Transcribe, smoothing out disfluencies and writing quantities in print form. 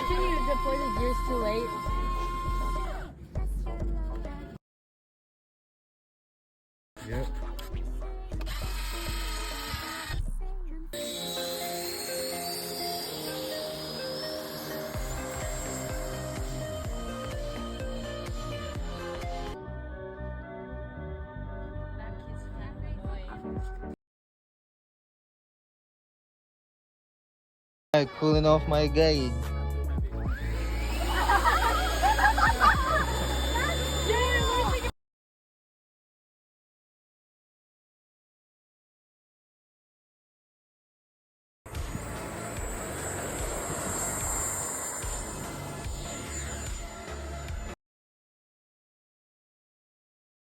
Imagine you deploy the gears too late. Yep. Cooling off my guide.